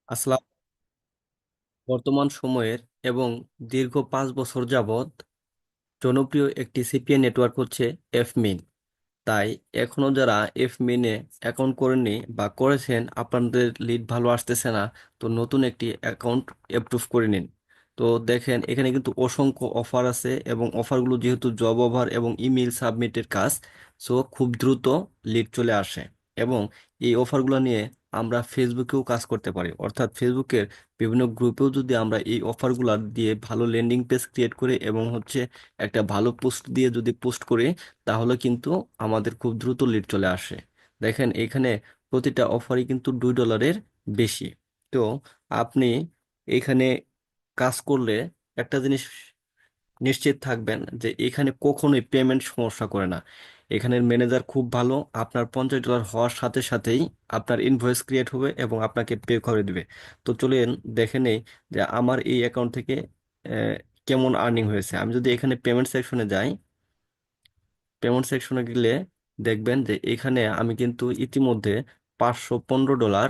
আসলাম। বর্তমান সময়ের এবং দীর্ঘ 5 বছর যাবৎ জনপ্রিয় একটি সিপিএ নেটওয়ার্ক হচ্ছে এফমিন। তাই এখনো যারা এফমিনে অ্যাকাউন্ট করেননি বা করেছেন, আপনাদের লিড ভালো আসতেছে না, তো নতুন একটি অ্যাকাউন্ট অ্যাপ্রুভ করে নিন। তো দেখেন, এখানে কিন্তু অসংখ্য অফার আছে এবং অফারগুলো যেহেতু জব ওভার এবং ইমেল সাবমিটের কাজ, সো খুব দ্রুত লিড চলে আসে। এবং এই অফারগুলো নিয়ে আমরা ফেসবুকেও কাজ করতে পারি, অর্থাৎ ফেসবুকের বিভিন্ন গ্রুপেও যদি আমরা এই অফারগুলো দিয়ে ভালো ল্যান্ডিং পেজ ক্রিয়েট করি এবং হচ্ছে একটা ভালো পোস্ট দিয়ে যদি পোস্ট করি, তাহলে কিন্তু আমাদের খুব দ্রুত লিড চলে আসে। দেখেন, এখানে প্রতিটা অফারই কিন্তু $2 বেশি। তো আপনি এখানে কাজ করলে একটা জিনিস নিশ্চিত থাকবেন যে এখানে কখনোই পেমেন্ট সমস্যা করে না। এখানের ম্যানেজার খুব ভালো, আপনার $50 হওয়ার সাথে সাথেই আপনার ইনভয়েস ক্রিয়েট হবে এবং আপনাকে পে করে দিবে। তো চলেন দেখে নেই যে আমার এই অ্যাকাউন্ট থেকে আহ, কেমন আর্নিং হয়েছে। আমি যদি এখানে পেমেন্ট সেকশনে যাই, পেমেন্ট সেকশনে গেলে দেখবেন যে এখানে আমি কিন্তু ইতিমধ্যে $515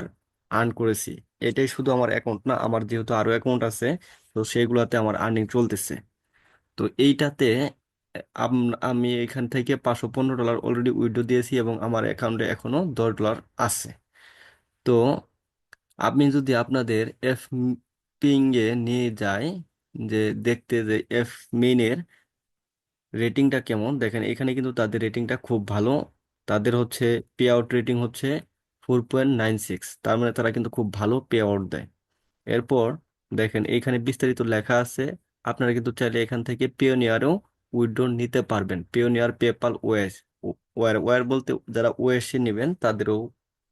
আর্ন করেছি। এটাই শুধু আমার অ্যাকাউন্ট না, আমার যেহেতু আরো অ্যাকাউন্ট আছে, তো সেইগুলোতে আমার আর্নিং চলতেছে। তো এইটাতে আমি এখান থেকে $515 অলরেডি উইথড্র দিয়েছি এবং আমার অ্যাকাউন্টে এখনো $10 আছে। তো আপনি যদি আপনাদের এফ পিং এ নিয়ে যায়, যে দেখতে যে এফ মেইনের রেটিংটা কেমন, দেখেন এখানে কিন্তু তাদের রেটিংটা খুব ভালো। তাদের হচ্ছে পে আউট রেটিং হচ্ছে 4.96, তার মানে তারা কিন্তু খুব ভালো পে আউট দেয়। এরপর দেখেন এইখানে বিস্তারিত লেখা আছে। আপনারা কিন্তু চাইলে এখান থেকে পিওনিয়ারও উইথড্র নিতে পারবেন। Pioneer, PayPal, OS, were were বলতে যারা ওয়েসে নেবেন তাদেরও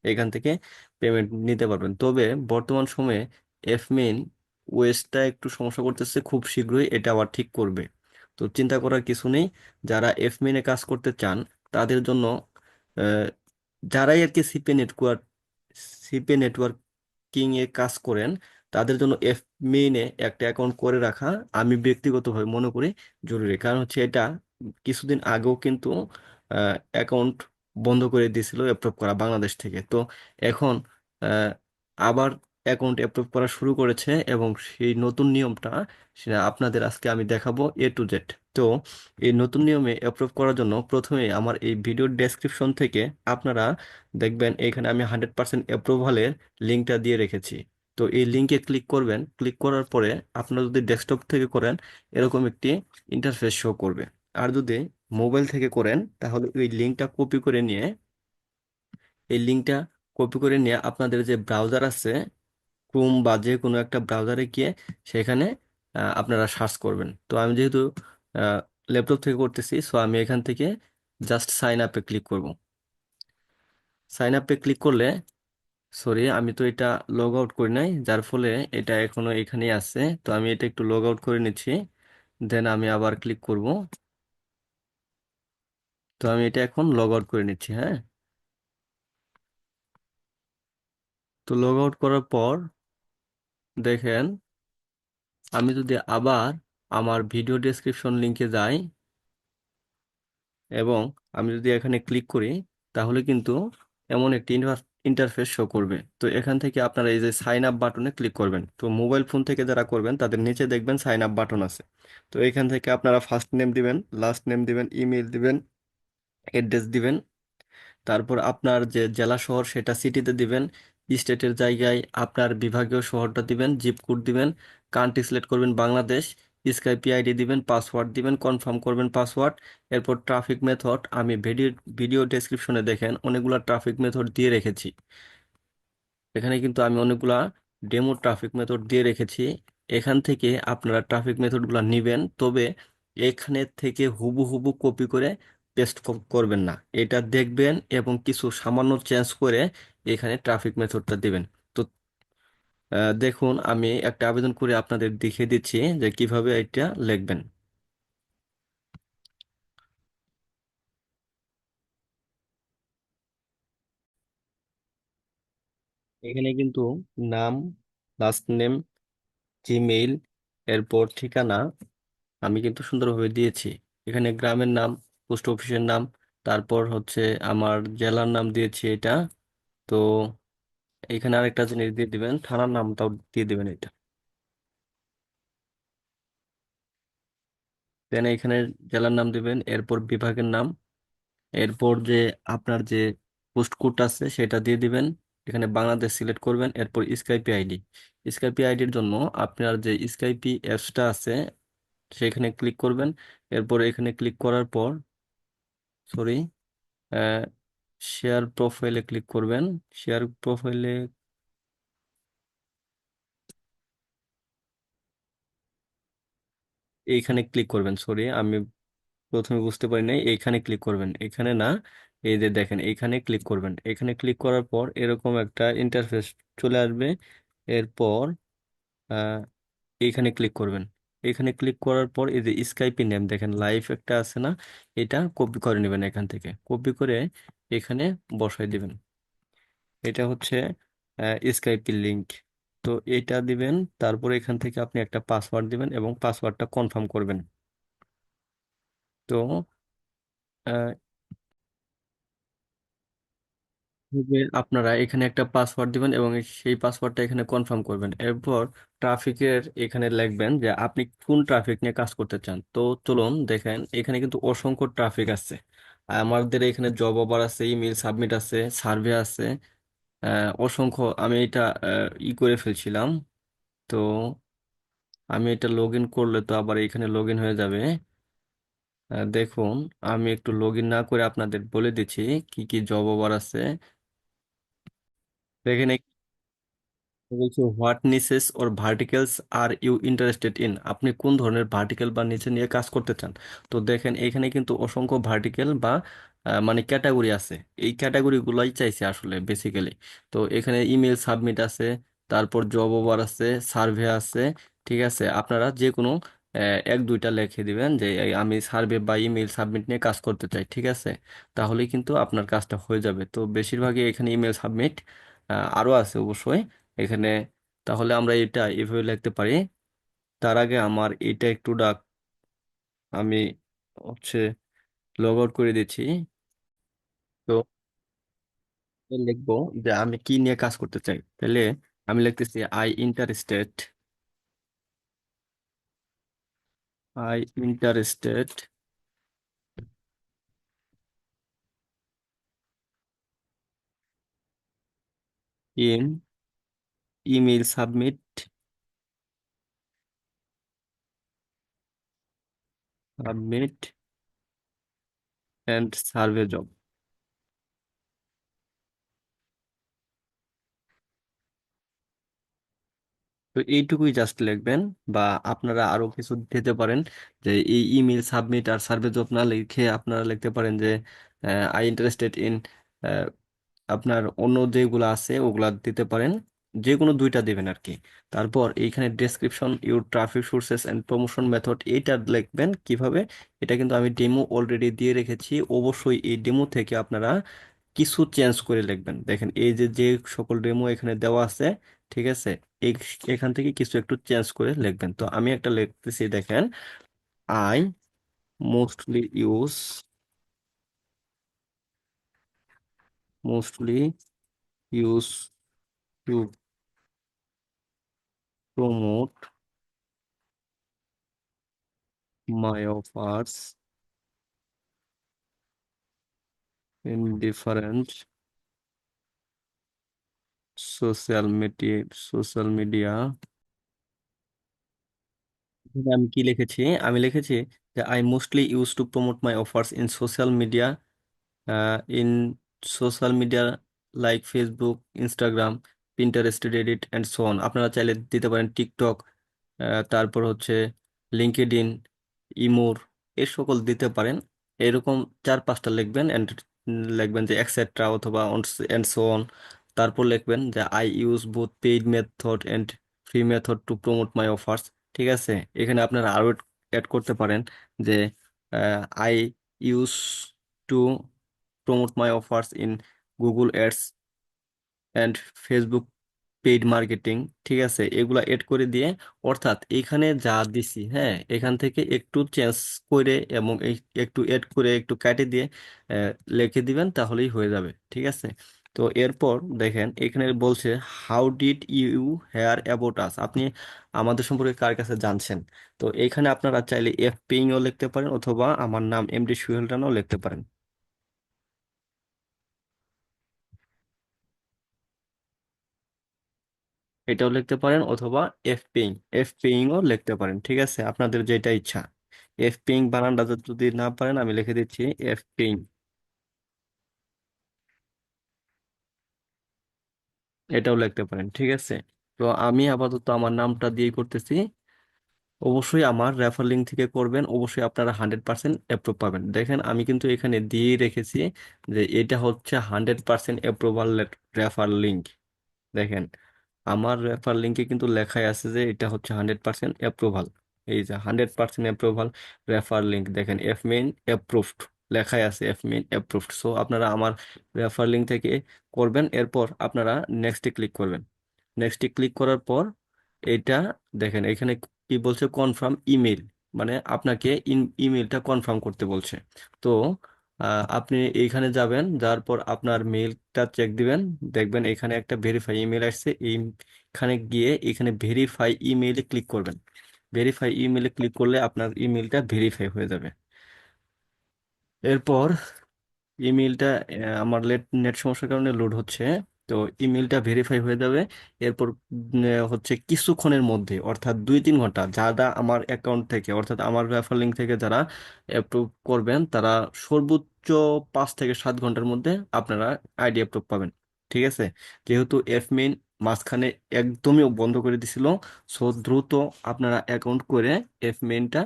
এখান থেকে পেমেন্ট নিতে পারবেন। তবে বর্তমান সময়ে এফমেইন ওয়েসটা একটু সমস্যা করতেছে, খুব শীঘ্রই এটা আবার ঠিক করবে। তো চিন্তা করার কিছু নেই। যারা এফমেইনে কাজ করতে চান তাদের জন্য আহ, যারাই আর কি সিপে নেটওয়ার্কিং এ কাজ করেন, তাদের জন্য এফ মেইনে একটা অ্যাকাউন্ট করে রাখা আমি ব্যক্তিগতভাবে মনে করি জরুরি। কারণ হচ্ছে এটা কিছুদিন আগেও কিন্তু অ্যাকাউন্ট বন্ধ করে দিয়েছিল অ্যাপ্রুভ করা বাংলাদেশ থেকে। তো এখন আহ, আবার অ্যাকাউন্ট অ্যাপ্রুভ করা শুরু করেছে এবং সেই নতুন নিয়মটা সেটা আপনাদের আজকে আমি দেখাবো A to Z। তো এই নতুন নিয়মে অ্যাপ্রুভ করার জন্য প্রথমে আমার এই ভিডিওর ডেসক্রিপশন থেকে আপনারা দেখবেন এখানে আমি 100% অ্যাপ্রুভালের লিঙ্কটা দিয়ে রেখেছি। তো এই লিঙ্কে ক্লিক করবেন, ক্লিক করার পরে আপনারা যদি ডেস্কটপ থেকে করেন এরকম একটি ইন্টারফেস শো করবে। আর যদি মোবাইল থেকে করেন তাহলে ওই লিঙ্কটা কপি করে নিয়ে, আপনাদের যে ব্রাউজার আছে, ক্রোম বা যে কোনো একটা ব্রাউজারে গিয়ে সেখানে আপনারা সার্চ করবেন। তো আমি যেহেতু ল্যাপটপ থেকে করতেছি, সো আমি এখান থেকে জাস্ট সাইন আপে ক্লিক করব। সাইন আপে ক্লিক করলে, সরি আমি তো এটা লগ আউট করি নাই, যার ফলে এটা এখনো এখানেই আছে। তো আমি এটা একটু লগ আউট করে নিচ্ছি, দেন আমি আবার ক্লিক করব। তো আমি এটা এখন লগ আউট করে নিচ্ছি, হ্যাঁ। তো লগ আউট করার পর দেখেন, আমি যদি আবার আমার ভিডিও ডেসক্রিপশন লিংকে যাই এবং আমি যদি এখানে ক্লিক করি, তাহলে কিন্তু এমন একটি ইন্টারফেস শো করবে। তো এখান থেকে আপনারা এই যে সাইন আপ বাটনে ক্লিক করবেন। তো মোবাইল ফোন থেকে যারা করবেন তাদের নিচে দেখবেন সাইন আপ বাটন আছে। তো এখান থেকে আপনারা ফার্স্ট নেম দিবেন, লাস্ট নেম দিবেন, ইমেল দিবেন, অ্যাড্রেস দিবেন, তারপর আপনার যে জেলা শহর সেটা সিটিতে দিবেন, স্টেটের জায়গায় আপনার বিভাগীয় শহরটা দিবেন, জিপ কোড দিবেন, কান্ট্রি সিলেক্ট করবেন বাংলাদেশ, স্কাই পিআইডি দিবেন, পাসওয়ার্ড দিবেন, কনফার্ম করবেন পাসওয়ার্ড। এরপর ট্রাফিক মেথড, আমি ভিডিও ভিডিও ডেসক্রিপশনে দেখেন অনেকগুলা ট্রাফিক মেথড দিয়ে রেখেছি। এখানে কিন্তু আমি অনেকগুলা ডেমো ট্রাফিক মেথড দিয়ে রেখেছি। এখান থেকে আপনারা ট্রাফিক মেথডগুলো নিবেন, তবে এখানে থেকে হুবহু কপি করে পেস্ট করবেন না। এটা দেখবেন এবং কিছু সামান্য চেঞ্জ করে এখানে ট্রাফিক মেথডটা দিবেন। তো দেখুন, আমি একটা আবেদন করে আপনাদের দেখিয়ে দিচ্ছি যে কিভাবে এটা লিখবেন। এখানে কিন্তু নাম, লাস্ট নেম, জিমেইল, এরপর ঠিকানা আমি কিন্তু সুন্দরভাবে দিয়েছি। এখানে গ্রামের নাম, পোস্ট অফিসের নাম, তারপর হচ্ছে আমার জেলার নাম দিয়েছি এটা। তো এখানে আরেকটা জিনিস দিয়ে দিবেন, থানার নামটাও দিয়ে দিবেন এটা। দেন এখানে জেলার নাম দিবেন, এরপর বিভাগের নাম, এরপর যে আপনার যে পোস্ট কোড আছে সেটা দিয়ে দিবেন। এখানে বাংলাদেশ সিলেক্ট করবেন, এরপর স্কাইপি আইডি। স্কাইপি আইডির জন্য আপনার যে স্কাইপি অ্যাপসটা আছে সেখানে ক্লিক করবেন। এরপর এখানে ক্লিক করার পর, সরি, শেয়ার প্রোফাইলে ক্লিক করবেন। শেয়ার প্রোফাইলে এইখানে ক্লিক করবেন, সরি আমি প্রথমে বুঝতে পারি নাই, এইখানে ক্লিক করবেন, এখানে না, এই যে দেখেন এইখানে ক্লিক করবেন। এখানে ক্লিক করার পর এরকম একটা ইন্টারফেস চলে আসবে। এরপর আহ, এইখানে ক্লিক করবেন। এখানে ক্লিক করার পর এই যে স্কাইপি নেম দেখেন লাইভ একটা আছে না, এটা কপি করে নেবেন, এখান থেকে কপি করে এখানে বসাই দিবেন। এটা হচ্ছে স্কাইপি লিংক। তো এটা দিবেন, তারপর এখান থেকে আপনি একটা পাসওয়ার্ড দিবেন এবং পাসওয়ার্ডটা কনফার্ম করবেন। তো আপনারা এখানে একটা পাসওয়ার্ড দিবেন এবং সেই পাসওয়ার্ডটা এখানে কনফার্ম করবেন। এরপর ট্রাফিকের এখানে লিখবেন যে আপনি কোন ট্রাফিক নিয়ে কাজ করতে চান। তো চলুন দেখেন, এখানে কিন্তু অসংখ্য ট্রাফিক আছে। আমাদের এখানে জব অফার আছে, ইমেল সাবমিট আছে, সার্ভে আছে, অসংখ্য। আমি এটা করে ফেলছিলাম। তো আমি এটা লগ ইন করলে তো আবার এখানে লগ ইন হয়ে যাবে। দেখুন, আমি একটু লগ ইন না করে আপনাদের বলে দিচ্ছি কি কি জব অফার আছে। দেখেন, বলছে what niches or verticals are you interested in, আপনি কোন ধরনের ভার্টিকেল বা নিচে নিয়ে কাজ করতে চান। তো দেখেন এখানে কিন্তু অসংখ্য ভার্টিকেল বা মানে ক্যাটাগরি আছে। এই ক্যাটাগরি গুলাই চাইছে আসলে বেসিক্যালি। তো এখানে ইমেল সাবমিট আছে, তারপর জব ওভার আছে, সার্ভে আছে। ঠিক আছে, আপনারা যে কোনো এক দুইটা লিখে দিবেন যে এই আমি সার্ভে বা ইমেল সাবমিট নিয়ে কাজ করতে চাই। ঠিক আছে, তাহলেই কিন্তু আপনার কাজটা হয়ে যাবে। তো বেশিরভাগই এখানে ইমেল সাবমিট, আরও আছে অবশ্যই এখানে। তাহলে আমরা এটা এভাবে লিখতে পারি। তার আগে আমার এটা একটু আমি হচ্ছে লগ আউট করে দিচ্ছি। তো লিখবো যে আমি কি নিয়ে কাজ করতে চাই, তাহলে আমি লিখতেছি I interested in email submit submit and survey job. তো এইটুকুই জাস্ট লিখবেন, বা আপনারা আরো কিছু দিতে পারেন। যে এই ইমেল সাবমিট আর সার্ভে জব না লিখে আপনারা লিখতে পারেন যে আই ইন্টারেস্টেড ইন, আপনার অন্য যেগুলো আছে ওগুলা দিতে পারেন। যে কোনো দুইটা দিবেন আর কি। তারপর এইখানে description your traffic sources and promotion method এইটা লিখবেন কিভাবে। এটা কিন্তু আমি ডেমো অলরেডি দিয়ে রেখেছি, অবশ্যই এই ডেমো থেকে আপনারা কিছু চেঞ্জ করে লিখবেন। দেখেন এই যে যে সকল ডেমো এখানে দেওয়া আছে, ঠিক আছে, এই এখান থেকে কিছু একটু চেঞ্জ করে লিখবেন। তো আমি একটা লিখতেছি, দেখেন, I mostly use mostly use to promote my offers in different social media। এখানে আমি কি লিখেছি, আমি লিখেছি যে I mostly use to promote my offers in social media, in social media like Facebook, Instagram, Pinterest, Reddit and so on. আপনারা চাইলে দিতে পারেন টিকটক, তারপর হচ্ছে লিঙ্কডইন, ইমোর, এর সকল দিতে পারেন। এরকম চার পাঁচটা লিখবেন অ্যান্ড লিখবেন যে এক্সেট্রা অথবা অ্যান্ড সো অন। তারপর লিখবেন যে I use both paid method and free method to promote my offers. ঠিক আছে, এখানে আপনারা আরও অ্যাড করতে পারেন যে I use to promote my offers in Google ads and Facebook paid marketing. ঠিক আছে, এগুলা এড করে দিয়ে, অর্থাৎ এখানে যা দিছি, হ্যাঁ, এখান থেকে একটু চেঞ্জ করে এবং একটু এড করে একটু কেটে দিয়ে লিখে দিবেন, তাহলেই হয়ে যাবে। ঠিক আছে, তো এরপর দেখেন এখানে বলছে how did you hear about us, আপনি আমাদের সম্পর্কে কার কাছে জানছেন। তো এখানে আপনারা চাইলে এফপিংও লিখতে পারেন অথবা আমার নাম এমডি সুহেল রানাও লিখতে পারেন, এটাও লিখতে পারেন অথবা এফপিং এফপিংও লিখতে পারেন, ঠিক আছে, আপনাদের যেটা ইচ্ছা। এফপিং বানানটা যদি না পারেন আমি লিখে দিচ্ছি এফপিং, এটাও লিখতে পারেন, ঠিক আছে। তো আমি আপাতত আমার নামটা দিয়ে করতেছি। অবশ্যই আমার রেফার লিঙ্ক থেকে করবেন, অবশ্যই আপনারা 100% অ্যাপ্রুভ পাবেন। দেখেন আমি কিন্তু এখানে দিয়েই রেখেছি যে এটা হচ্ছে 100% অ্যাপ্রুভাল রেফার লিঙ্ক। দেখেন আমার রেফার লিঙ্কে কিন্তু লেখাই আছে যে এটা হচ্ছে 100% অ্যাপ্রুভাল। এই যে 100% অ্যাপ্রুভাল রেফার লিঙ্ক, দেখেন এফ মেইন অ্যাপ্রুভড লেখাই আছে, এফ মেইন অ্যাপ্রুভড। সো আপনারা আমার রেফার লিঙ্ক থেকে করবেন। এরপর আপনারা নেক্সটে ক্লিক করবেন। নেক্সটে ক্লিক করার পর এটা দেখেন এখানে কি বলছে, কনফার্ম ইমেল, মানে আপনাকে ইমেলটা কনফার্ম করতে বলছে। তো আপনি এইখানে যাবেন, যাওয়ার পর আপনার মেইলটা চেক দিবেন, দেখবেন এখানে একটা ভেরিফাই ইমেল আসছে, এইখানে গিয়ে এখানে ভেরিফাই ইমেইলে ক্লিক করবেন। ভেরিফাই ইমেইলে ক্লিক করলে আপনার ইমেলটা ভেরিফাই হয়ে যাবে। এরপর ইমেলটা আমার নেট সমস্যার কারণে লোড হচ্ছে, তো ইমেলটা ভেরিফাই হয়ে যাবে। এরপর হচ্ছে কিছুক্ষণের মধ্যে, অর্থাৎ 2-3 ঘন্টা, যারা আমার অ্যাকাউন্ট থেকে অর্থাৎ আমার রেফার লিঙ্ক থেকে যারা অ্যাপ্রুভ করবেন তারা সর্বোচ্চ 5 থেকে 7 ঘন্টার মধ্যে আপনারা আইডি অ্যাপ্রুভ পাবেন, ঠিক আছে। যেহেতু এফমিন মাঝখানে একদমই বন্ধ করে দিছিল, সো দ্রুত আপনারা অ্যাকাউন্ট করে এফমিনটা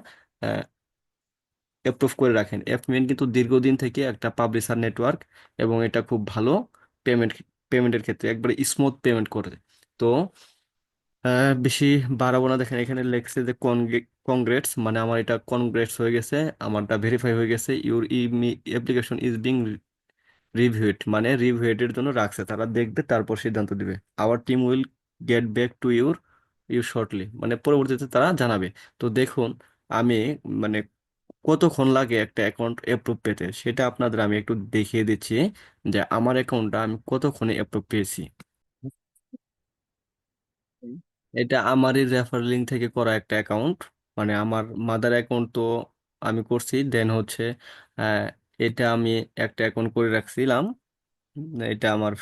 অ্যাপ্রুভ করে রাখেন। অ্যাপমেন্ট কিন্তু দীর্ঘদিন থেকে একটা পাবলিশার নেটওয়ার্ক, এবং এটা খুব ভালো পেমেন্ট, পেমেন্টের ক্ষেত্রে একবারে স্মুথ পেমেন্ট করে। তো বেশি বাড়াবো না, দেখেন এখানে লেখছে যে কংগ্রেটস, মানে আমার এটা কনগ্রেটস হয়ে গেছে, আমারটা ভেরিফাই হয়ে গেছে। Your application is being reviewed, মানে রিভিউডের জন্য রাখছে, তারা দেখবে তারপর সিদ্ধান্ত দিবে। Our team will get back to you shortly, মানে পরবর্তীতে তারা জানাবে। তো দেখুন আমি মানে কতক্ষণ লাগে একটা অ্যাকাউন্ট অ্যাপ্রুভ পেতে, সেটা আপনাদের আমি একটু দেখিয়ে দিচ্ছি যে আমার অ্যাকাউন্টটা আমি কতক্ষণে অ্যাপ্রুভ পেয়েছি। হুম। এটা আমারই রেফার লিঙ্ক থেকে করা একটা অ্যাকাউন্ট, মানে আমার মাদার অ্যাকাউন্ট তো আমি করছি, দেন হচ্ছে আহ, এটা আমি একটা অ্যাকাউন্ট করে রাখছিলাম, এটা আমার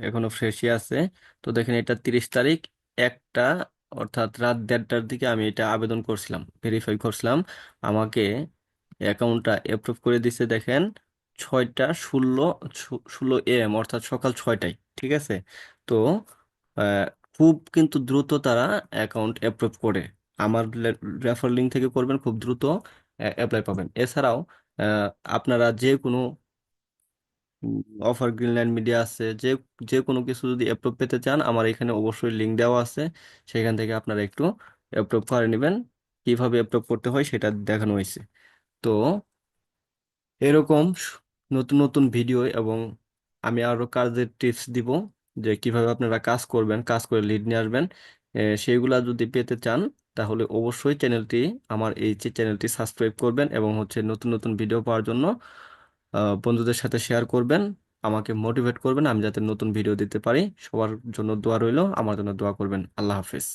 এখনো ফ্রেশই আছে। তো দেখেন এটা 30 তারিখ একটা, অর্থাৎ রাত 1:30টার দিকে আমি এটা আবেদন করছিলাম, ভেরিফাই করছিলাম। আমাকে অ্যাকাউন্টটা অ্যাপ্রুভ করে দিছে দেখেন 6টা 16, 16 AM, অর্থাৎ সকাল 6টায়, ঠিক আছে। তো আহ, খুব কিন্তু দ্রুত তারা অ্যাকাউন্ট অ্যাপ্রুভ করে। আমার রেফার লিঙ্ক থেকে করবেন, খুব দ্রুত অ্যাপ্লাই পাবেন। এছাড়াও আহ, আপনারা যে কোনো অফার গ্রিনল্যান্ড মিডিয়া আছে, যে যে কোনো কিছু যদি অ্যাপ্রুভ পেতে চান আমার এখানে অবশ্যই লিঙ্ক দেওয়া আছে, সেখান থেকে আপনারা একটু অ্যাপ্রুভ করে নেবেন। কিভাবে অ্যাপ্রুভ করতে হয় সেটা দেখানো হয়েছে। তো এরকম নতুন নতুন ভিডিও এবং আমি আরো কাজের টিপস দিব, যে কিভাবে আপনারা কাজ করবেন, কাজ করে লিড নিয়ে আসবেন। সেইগুলা যদি পেতে চান তাহলে অবশ্যই চ্যানেলটি, আমার এই যে চ্যানেলটি সাবস্ক্রাইব করবেন, এবং হচ্ছে নতুন নতুন ভিডিও পাওয়ার জন্য বন্ধুদের সাথে শেয়ার করবেন, আমাকে মোটিভেট করবেন আমি যাতে নতুন ভিডিও দিতে পারি। সবার জন্য দোয়া রইলো, আমার জন্য দোয়া করবেন। আল্লাহ হাফেজ।